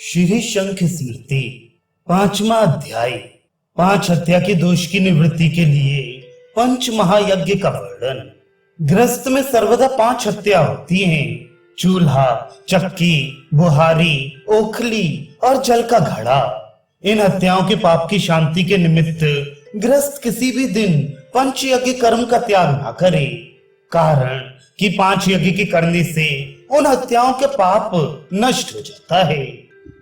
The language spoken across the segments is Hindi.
श्री शंख स्मृति 5वां अध्याय। 5 हत्या के दोष की निवृत्ति के लिए पंच महायज्ञ का वर्णन। गृहस्थ में सर्वदा 5 हत्या होती हैं। चूल्हा, चक्की, बुहारी, ओखली और जल का घड़ा। इन हत्याओं के पाप की शांति के निमित्त गृहस्थ किसी भी दिन पंच यज्ञ कर्म का त्याग न करे। कारण कि 5 यज्ञ के करने से उन हत्याओं के पाप नष्ट हो जाता है।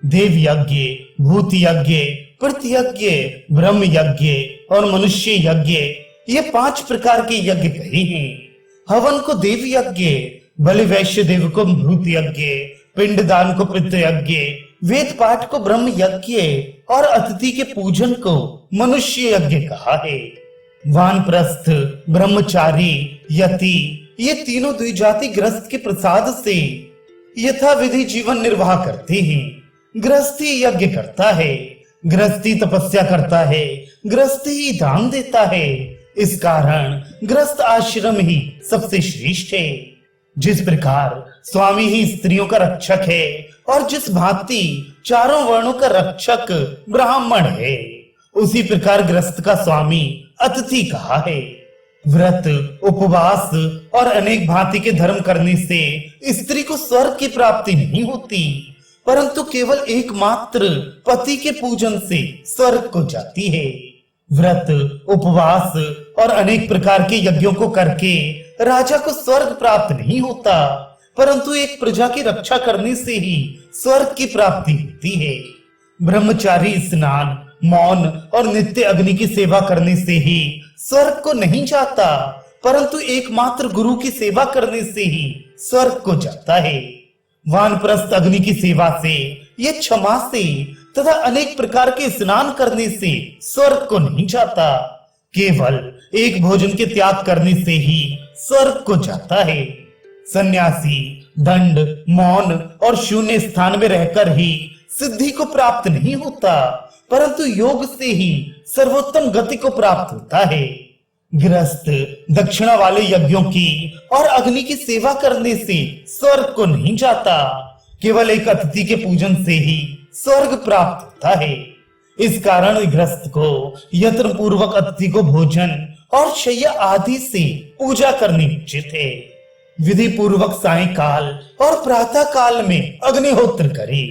देव यज्ञ, भूत यज्ञ, प्रति यज्ञ, ब्रह्म यज्ञ और मनुष्य यज्ञ, ये 5 प्रकार के यज्ञ कहे हैं। हवन को देव यज्ञ, बलि वैश्य देव को भूत यज्ञ, पिंडदान को पितृ यज्ञ, वेद पाठ को ब्रह्म यज्ञ और अतिथि के पूजन को मनुष्य यज्ञ कहा है। वानप्रस्थ, ब्रह्मचारी, यति, ये तीनों द्विजाति गृहस्थ के प्रसाद से यथा विधि जीवन निर्वाह करते हैं। गृहस्थी यज्ञ करता है, गृहस्थी तपस्या करता है, गृहस्थी ही दान देता है। इस कारण गृहस्थ आश्रम ही सबसे श्रेष्ठ है। जिस प्रकार स्वामी ही स्त्रियों का रक्षक है और जिस भांति चारों वर्णों का रक्षक ब्राह्मण है, उसी प्रकार गृहस्थ का स्वामी अतिथि कहा है। व्रत, उपवास और अनेक भांति के धर्म करने से स्त्री को स्वर्ग की प्राप्ति नहीं होती, परंतु केवल एकमात्र पति के पूजन से स्वर्ग को जाती है। व्रत, उपवास और अनेक प्रकार के यज्ञों को करके राजा को स्वर्ग प्राप्त नहीं होता, परंतु एक प्रजा की रक्षा करने से ही स्वर्ग की प्राप्ति होती है। ब्रह्मचारी स्नान, मौन और नित्य अग्नि की सेवा करने से ही स्वर्ग को नहीं जाता, परंतु एकमात्र गुरु की सेवा करने से ही स्वर्ग को जाता है। वानप्रस्थ अग्नि की सेवा से, ये क्षमा से तथा अनेक प्रकार के स्नान करने से स्वर्ग को नहीं जाता, केवल एक भोजन के त्याग करने से ही स्वर्ग को जाता है। सन्यासी दंड, मौन और शून्य स्थान में रहकर ही सिद्धि को प्राप्त नहीं होता, परंतु योग से ही सर्वोत्तम गति को प्राप्त होता है। गृहस्थ दक्षिणा वाले यज्ञों की और अग्नि की सेवा करने से स्वर्ग को नहीं जाता, केवल एक अतिथि के पूजन से ही स्वर्ग प्राप्त होता है। इस कारण गृहस्थ को यत्न पूर्वक अतिथि को भोजन और शय्या आदि से पूजा करनी उचित है। विधि पूर्वक सायंकाल और प्रातः काल में अग्निहोत्र करे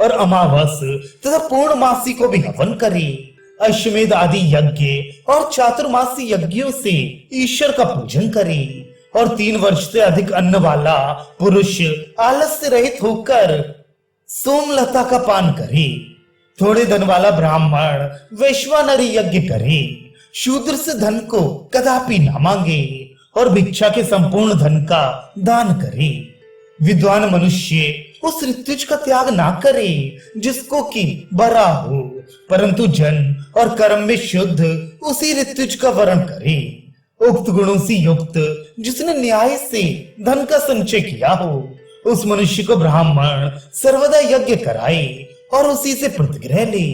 और अमावस तथा पूर्णमासी को भी हवन करे। अश्वमेध आदि यज्ञ और चातुर्मासी यज्ञों से ईश्वर का पूजन करे और 3 वर्ष से अधिक अन्न वाला पुरुष आलस्य रहित होकर सोमलता का पान करे। थोड़े धन वाला ब्राह्मण वैश्वानरी यज्ञ करे। शूद्र से धन को कदापि न मांगे और भिक्षा के संपूर्ण धन का दान करे। विद्वान मनुष्य उस ऋत्विज का त्याग ना करे जिसको कि बरा हो, परंतु जन और कर्म में शुद्ध उसी ऋत्विज का वरण करे। उक्त गुणों से युक्त जिसने न्याय से धन का संचय किया हो, उस मनुष्य को ब्राह्मण सर्वदा यज्ञ कराए और उसी से प्रतिग्रह ले।